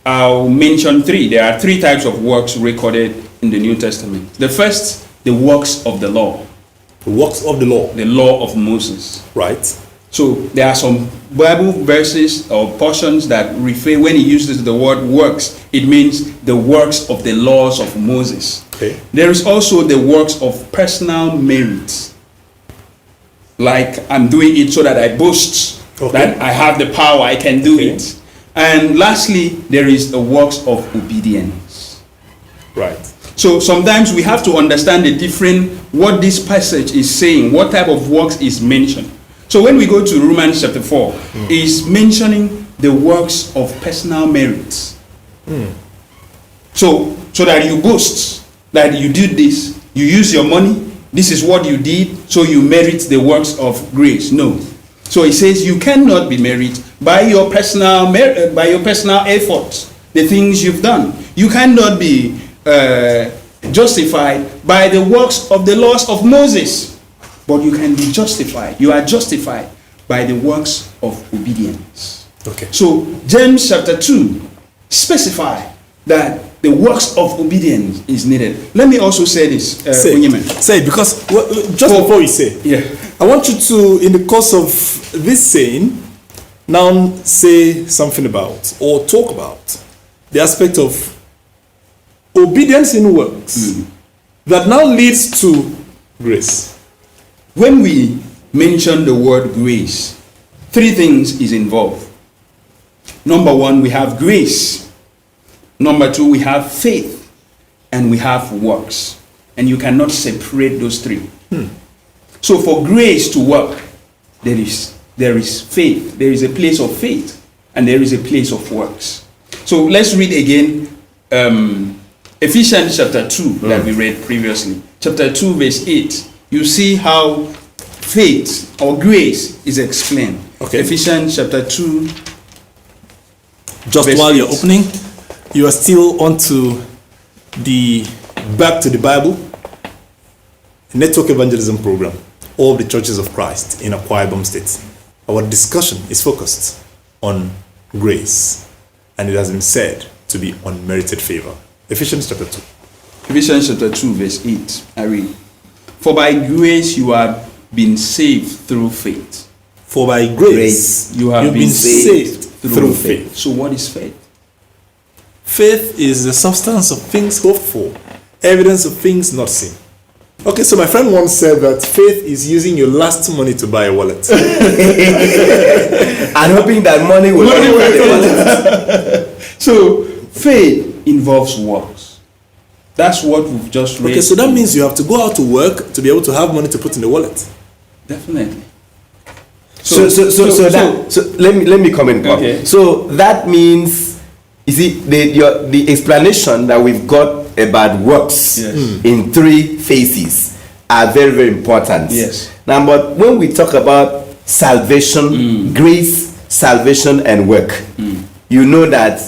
I'll mention three. There are three types of works recorded in the New Testament. The first, the works of the law. The works of the law. The law of Moses. Right. So there are some Bible verses or portions that refer, when he uses the word works, it means the works of the laws of Moses. Okay. There is also the works of personal merits. Like, I'm doing it so that I boast, okay, that I have the power, I can do it. And lastly, there is the works of obedience. Right. So sometimes we have to understand the different, what this passage is saying, what type of works is mentioned. So when we go to Romans chapter 4, is mentioning the works of personal merits. So that you boast that you did this, you use your money, this is what you did, so you merit the works of grace. No. So it says you cannot be merit by your personal efforts, the things you've done. You cannot be justified by the works of the laws of Moses. But you can be justified. You are justified by the works of obedience. Okay. So James chapter 2 specify that the works of obedience is needed. Let me also say this. Say because just before you say, I want you to, in the course of this saying, now say something about or talk about the aspect of obedience in works that now leads to grace. When we mention the word grace, three things is involved. Number one, we have grace. Number two, we have faith. And we have works. And you cannot separate those three. So for grace to work, there is faith. There is a place of faith. And there is a place of works. So let's read again Ephesians chapter 2 that we read previously. Chapter 2 verse 8. You see how faith or grace is explained. Okay. Ephesians chapter 2. Just while you're opening, you are still on to the Back to the Bible network evangelism program, all the churches of Christ in Akwa Ibom State. Our discussion is focused on grace, and it has been said to be unmerited favor. Ephesians chapter 2. Ephesians chapter 2 verse 8. I read. For by grace you have been saved through faith. For by grace you have been saved through faith. So what is faith? Faith is the substance of things hoped for, evidence of things not seen. Okay, so my friend once said that faith is using your last money to buy a wallet. And hoping that money will come from the wallet. So faith involves works. That's what we've just read. Okay, so that means you have to go out to work to be able to have money to put in the wallet. Definitely. So let me comment. Okay. So that means, you see, the explanation that we've got about works in three phases are very, very important. Yes. Now, but when we talk about salvation, grace, salvation, and work, you know that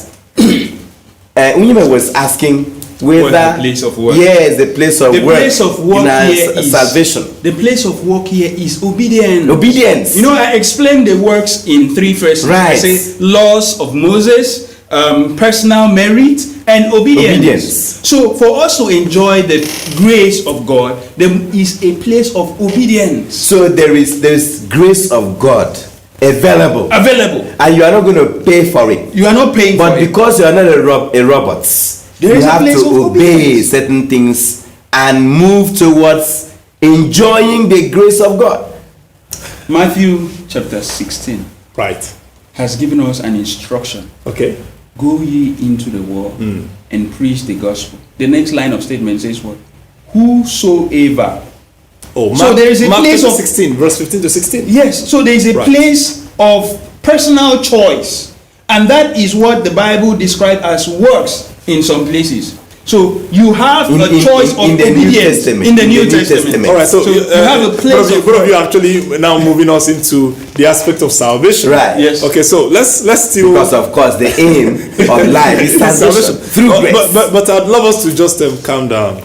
Unyeme was asking whether the place of work. Yes, the place of the work. place of work here is salvation. The place of work here is obedience. Obedience. You know, I explained the works in three verses. Right. I say laws of Moses, personal merit, and obedience. So for us to enjoy the grace of God, there is a place of obedience. So there's grace of God available, and you are not going to pay for it. You are not paying but for it. Because you are not a robot, there you is have a place to of obey obedience. certain things and move towards enjoying the grace of God. Matthew chapter 16 Right. has given us an instruction. Okay. Go ye into the world and preach the gospel. The next line of statement says what? Whosoever. So there is a place of 16, verse 15 to 16. Yes. So there is a place of personal choice, and that is what the Bible describes as works in some places. So you have a choice of obedience in the New Testament. All right, so you have a place of both of you actually now moving us into the aspect of salvation. Right. Yes. Okay, so let's still, because of course the aim of life is salvation through grace. But I'd love us to just calm down.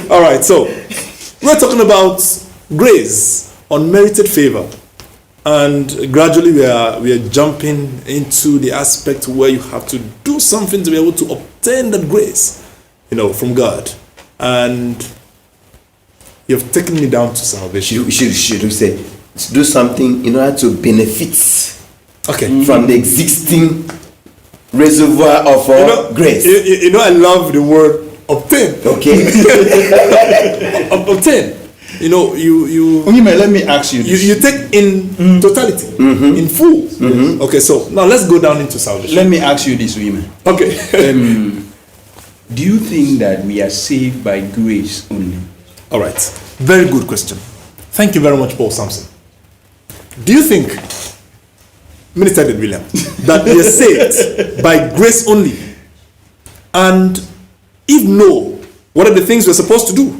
All right, so we're talking about grace, unmerited favor. And gradually we are jumping into the aspect where you have to do something to be able to obtain that grace, from God. And you've taken me down to salvation. Should we say, do something in order to benefit from the existing reservoir of grace? I love the word obtain. Okay. Obtain. You let me ask you this. You take in totality, in full. Okay, so now let's go down into salvation. Let me ask you this, women. Okay. Do you think that we are saved by grace only? All right. Very good question. Thank you very much, Paul Sampson. Do you think, Minister William, that we are saved by grace only? And if no, what are the things we're supposed to do?